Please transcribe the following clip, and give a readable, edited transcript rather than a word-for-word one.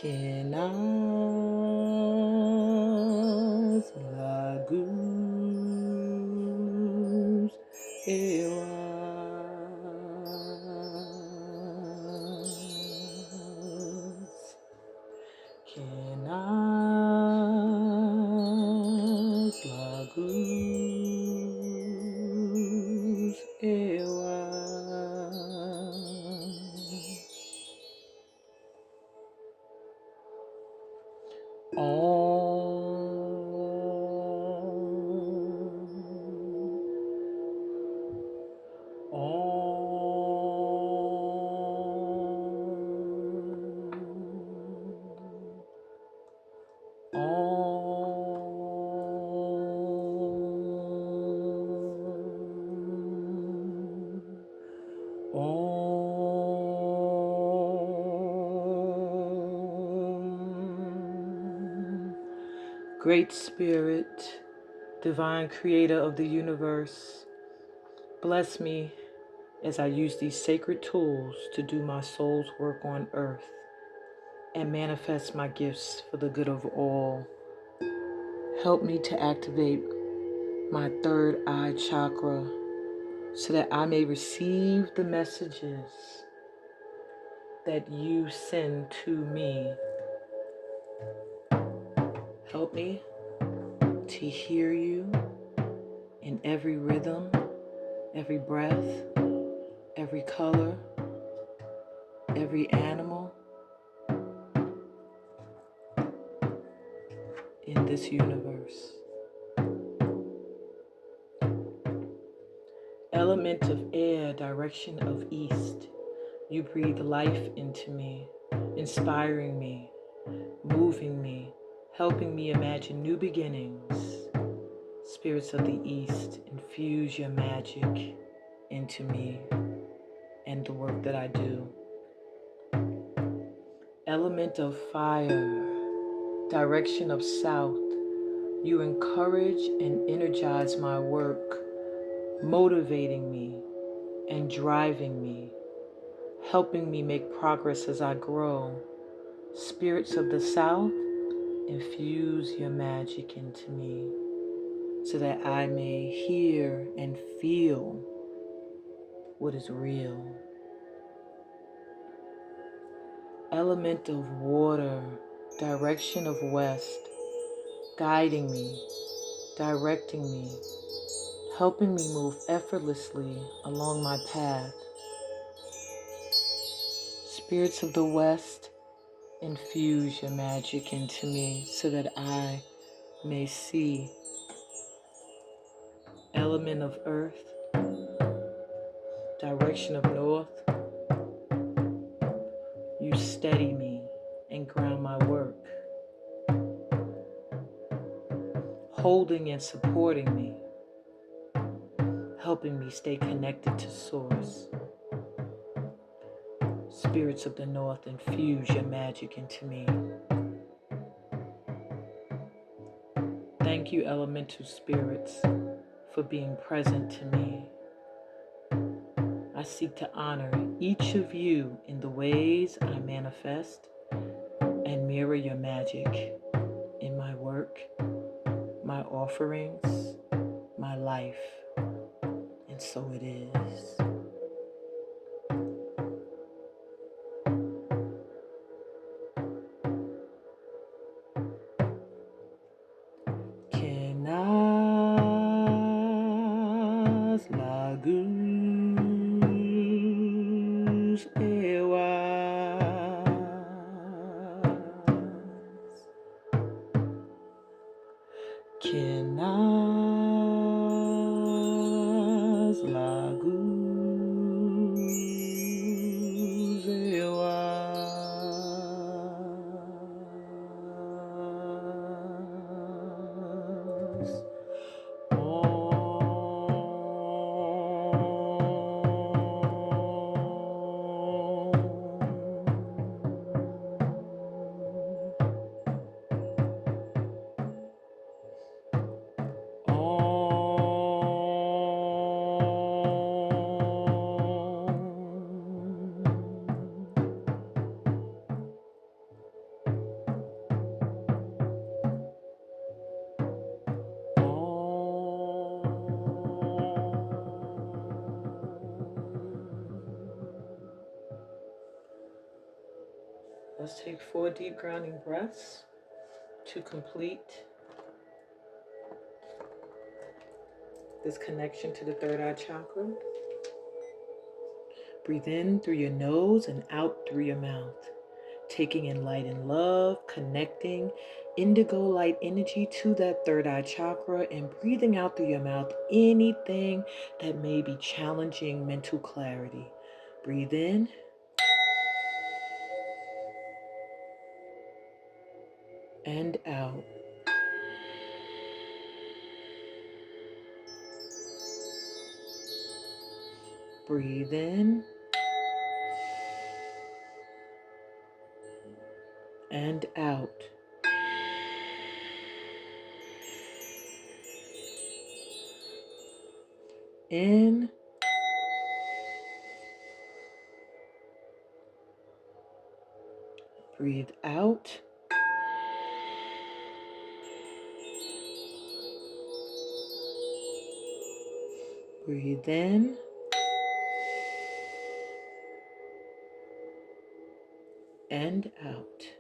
Kenas lagus ewas. Kenas lagus ewas. Great Spirit, Divine Creator of the universe, bless me as I use these sacred tools to do my soul's work on earth and manifest my gifts for the good of all. Help me to activate my third eye chakra so that I may receive the messages that you send to me. Help me to hear you in every rhythm, every breath, every color, every animal in this universe. Element of air, direction of east. You breathe life into me, inspiring me, moving me, helping me imagine new beginnings. Spirits of the east, infuse your magic into me and the work that I do. Element of fire, direction of south. You encourage and energize my work, motivating me and driving me, helping me make progress as I grow. Spirits of the south, infuse your magic into me so that I may hear and feel what is real. Element of water, direction of west, guiding me, directing me, helping me move effortlessly along my path. Spirits of the west, infuse your magic into me so that I may see. Element of earth, direction of north, you steady me and ground my work, holding and supporting me, helping me stay connected to source. Spirits of the north, infuse your magic into me. Thank you, elemental spirits, for being present to me. I seek to honor each of you in the ways I manifest and mirror your magic in my work, my offerings, my life, and so it is. Kenas lagus ewas, Kenas lagus ewas. Let's take 4 deep grounding breaths to complete this connection to the third eye chakra. Breathe in through your nose and out through your mouth, taking in light and love, connecting indigo light energy to that third eye chakra, and breathing out through your mouth anything that may be challenging mental clarity. Breathe in. And out. Breathe in. And out. In. Breathe out. Breathe in. And out.